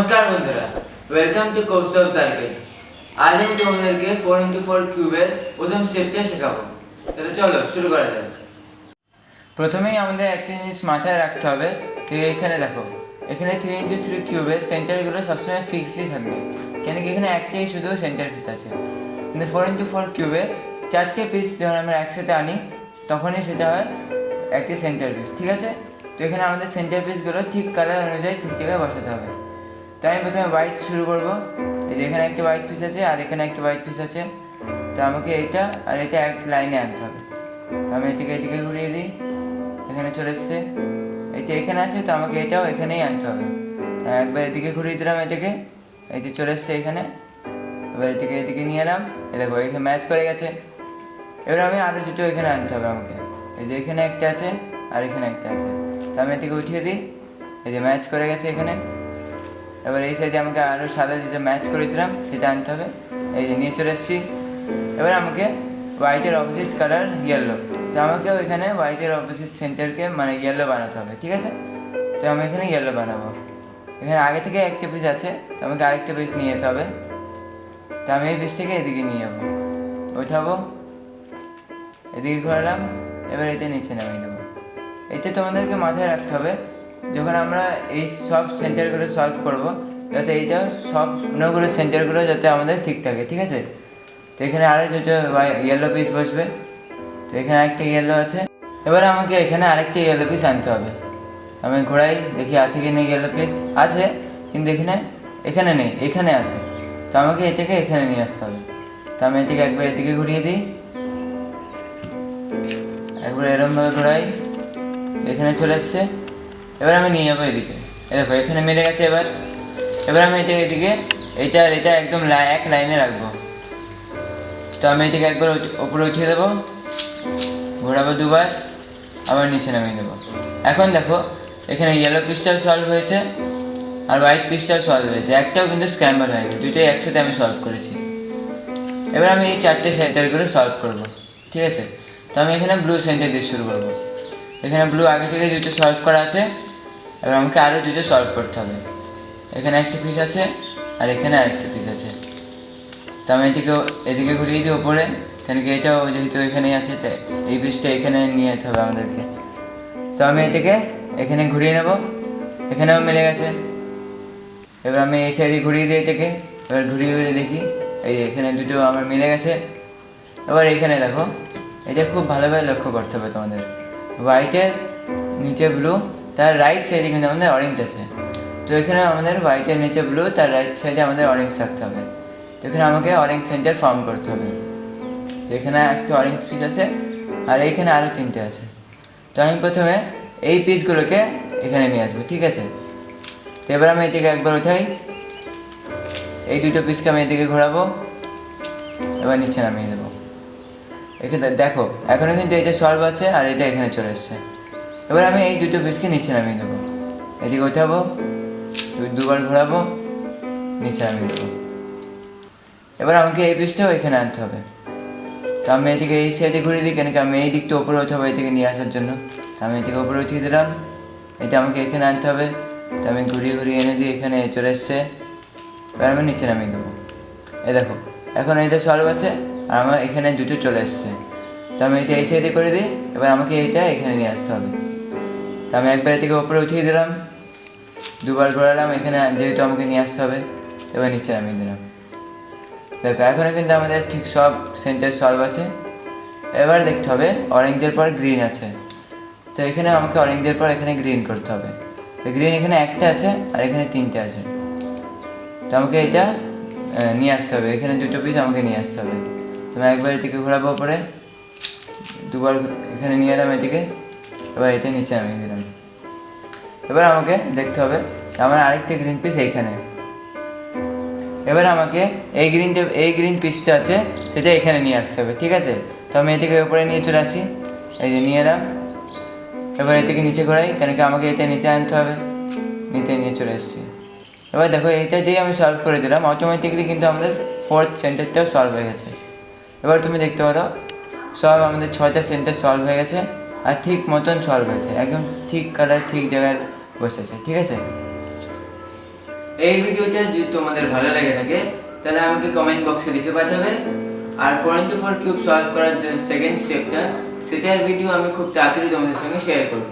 নমস্কার বন্ধুরা, welcome to Kaustav circle. আজ আমি তোমাদেরকে 4x4 কিউবের প্রথম স্টেপটা শেখাবো। তাহলে চলো শুরু করা যাক। প্রথমেই আমাদের একটা জিনিস মাথায় রাখতে হবে যে এখানে দেখো, এখানে 3x3 কিউবের সেন্টারগুলো সবসময় ফিক্সডই থাকবে, কেন কি এখানে একটাই শুধু সেন্টার পিস আছে। কিন্তু 4x4 কিউবের চারটে পিস যখন আমরা একসাথে আনি তখনই সেটা হয় একটি সেন্টার পিস, ঠিক আছে। তো এখানে আমাদের সেন্টার পিসগুলো ঠিক কালার অনুযায়ী ঠিক জায়গায় বসাতে হবে। তো আমি প্রথমে হোয়াইট শুরু করবো। এই যে এখানে একটা হোয়াইট পিস আছে আর এখানে একটা হোয়াইট পিস আছে, তো আমাকে এইটা আর এটা এক লাইনে আনতে হবে। তো আমি এটাকে এদিকে ঘুরিয়ে দিই, এখানে চলে এসছে। এইটা এখানে আছে, তো আমাকে এটাও এখানেই আনতে হবে। একবার এদিকে ঘুরিয়ে দিলাম, এটাকে এইটা চলে এসছে এখানে। এবার এটাকে এদিকে নিয়ে এলাম, এ দেখো এখানে ম্যাচ করে গেছে। এবার আমি আরও দুটো এখানে আনতে হবে আমাকে। এই যে এখানে একটা আছে আর এখানে একটা আছে, তো আমি এটাকে উঠিয়ে দিই। এই যে ম্যাচ করে গেছে এখানে। এবার এই সাইডে আমাকে আরও সাদা যেটা ম্যাচ করেছিলাম সেটা আনতে হবে। এই যে নিয়ে চলে এসেছি। এবার আমাকে হোয়াইটের অপোজিট কালার ইয়েলো, তো আমাকে ওইখানে হোয়াইটের অপোজিট সেন্টারকে মানে ইয়েলো বানাতে হবে, ঠিক আছে। তো আমি এখানে ইয়েলো বানাবো। এখানে আগে থেকে একটা পিস আছে, তো আমাকে আরেকটা পিস নিয়ে যেতে হবে। তো আমি এই পিসটাকে এদিকে নিয়ে যাবো, ওঠাবো, এদিকে ঘোরালাম। এবার এটা নিচে নামিয়ে দেবো। এতে তোমাদেরকে মাথায় রাখতে হবে যখন আমরা এই সব সেন্টারগুলো সলভ করব, যাতে এইটাও সবগুলো সেন্টারগুলো যাতে আমাদের ঠিক থাকে, ঠিক আছে। তো এখানে আরও দুটো ইয়েলো পিস বসবে, তো এখানে আরেকটা ইয়েলো আছে। এবার আমাকে এখানে আরেকটা ইয়েলো পিস আনতে হবে। আমি ঘোরাই দেখি আছে কি নেই। ইয়েলো পিস আছে কিন্তু এখানে নেই, এখানে আছে। তো আমাকে এটাকে এখানে নিয়ে আসতে হবে। তো আমি এটাকে একবার এদিকে ঘুরিয়ে দিই, একবার এরমভাবে ঘোরাই, এখানে চলে এসছে। এবার আমি নিয়ে যাবো এদিকে, দেখো এখানে মিলে গেছে। এবার আমি এটা এদিকে এটা আর এটা একদম এক লাইনে রাখবো। তো আমি এটাকে একবার ওপরে উঠিয়ে দেবো, ঘোরাবো দুবার, আবার নিচে নামিয়ে দেবো। এখন দেখো এখানে ইয়েলো পিসটাও সলভ হয়েছে আর হোয়াইট পিসটাও সলভ হয়েছে, একটাও কিন্তু স্ক্র্যাম্বল হয়নি, দুটোই একসাথে আমি সলভ করেছি। এবার আমি এই চারটে সেন্টারগুলো সলভ করবো, ঠিক আছে। তো আমি এখানে ব্লু সেন্টার দিয়ে শুরু করবো। এখানে ব্লু আগে থেকে দুটো সলভ করা আছে, এবার আমাকে আরও দুটো সলভ করতে হবে। এখানে একটা পিস আছে আর এখানে আরেকটা পিস আছে। তো আমি এদিকে ঘুরিয়ে দিই ওপরে, কেন কি এটাও যেহেতু এখানেই আছে, তাই এই পিসটা এখানে নিয়ে যেতে হবে আমাদেরকে। তো আমি এটাকে এখানে ঘুরিয়ে নেব, এখানেও মিলে গেছে। এবার আমি এই সাইডে ঘুরিয়ে দিই এটাকে, এবার ঘুরিয়ে দেখি এই এখানে দুটো আমার মিলে গেছে। এবার এখানে দেখো, এটা খুব ভালোভাবে লক্ষ্য করতে হবে তোমাদের। হোয়াইটের নিচে ব্লু, তার রাইট সাইডে কিন্তু আমাদের অরেঞ্জ আছে। তো এখানে আমাদের হোয়াইটের নিচে ব্লু, তার রাইট সাইডে আমাদের অরেঞ্জ থাকতে হবে। তো এখানে আমাকে অরেঞ্জ সেন্টার ফর্ম করতে হবে। তো এখানে একটা অরেঞ্জ পিস আছে আর এইখানে আরও তিনটে আছে। তো আমি প্রথমে এই পিসগুলোকে এখানে নিয়ে আসবো, ঠিক আছে। তো এবার আমি এদিকে একবার উঠাই, এই দুটো পিসকে আমি এদিকে ঘোরাবো, এবার নিচে নামিয়ে দেবো। এখানে দেখো এখনও কিন্তু এটা সলভ আছে আর এটা এখানে চলে এসছে। এবার আমি এই দুটো পিসকে নিচে নামিয়ে দেবো, এদিকে ওঠাবো, দুবার ঘোরাবো, নিচে নামিয়ে দেবো। এবার আমাকে এই পিসটাও এখানে আনতে হবে। তো আমি এদিকে এই সাইডে ঘুরিয়ে দিই, কেন কি আমি এই দিকটা ওপরে উঠাবো এদিকে নিয়ে আসার জন্য। তো আমি এদিকে ওপরে উঠিয়ে দিলাম, এটা আমাকে এখানে আনতে হবে। তো আমি ঘুরিয়ে ঘুরিয়ে এনে দিই, এখানে চলে এসছে। এবার আমি নিচে নামিয়ে দেবো। এই দেখো এখন এটা সলভ আছে আর আমার এখানে দুটো চলে এসছে। তো আমি এটা এই সাইডে করে দিই, এবার আমাকে এইটা এখানে নিয়ে আসতে হবে। তো আমি একবার এদিকে ওপরে উঠিয়ে দিলাম, দুবার ঘোরালাম, এখানে যেহেতু আমাকে নিয়ে আসতে হবে, এবার নিচে নামিয়ে দিলাম। দেখো এখনও কিন্তু আমাদের ঠিক সব সেন্টার সলভ আছে। এবার দেখতে হবে অরেঞ্জের পর গ্রিন আছে, তো এখানে আমাকে অরেঞ্জের পর এখানে গ্রিন করতে হবে। তো গ্রিন এখানে একটা আছে আর এখানে তিনটে আছে, তো আমাকে এটা নিয়ে আসতে হবে, এখানে দুটো পিস আমাকে নিয়ে আসতে হবে। তো আমি একবার এদিকে ঘোরাবো ওপরে, দুবার এখানে নিয়ে এলাম এদিকে, এবার এটা নিচে নামিয়ে দিলাম। এবার আমাকে দেখতে হবে আমার আরেকটা গ্রিন পিস এইখানে। এবার আমাকে এই গ্রিন পিসটা আছে সেটা এখানে নিয়ে আসতে হবে, ঠিক আছে। তো আমি এদিকে উপরে নিয়ে চলে আসি, এই যে নিয়ে এলাম। এবার এদিকে নিচে ঘোরাই, কেন কি আমাকে এটা নিচে আনতে হবে, নিচে নিয়ে চলে এসেছি। এবার দেখো এইটা যেই আমি সলভ করে দিলাম, অটোমেটিকলি কিন্তু আমাদের ফোর্থ সেন্টারটাও সলভ হয়ে গেছে। এবার তুমি দেখতে পারো সব আমাদের 6টা সেন্টার সলভ হয়ে গেছে আর ঠিক মতন সলভ হয়েছে, একদম ঠিক কালার ঠিক জায়গায় বসেছে, ঠিক আছে। এই ভিডিওটা যদি তোমাদের ভালো লেগে থাকে তাহলে আমাকে কমেন্ট বক্সে লিখে পাঠাবে। আর 4x4 কিউব সলভ করার যে সেকেন্ড স্টেপটা, সেটার ভিডিও আমি খুব তাড়াতাড়ি তোমাদের সঙ্গে শেয়ার করব।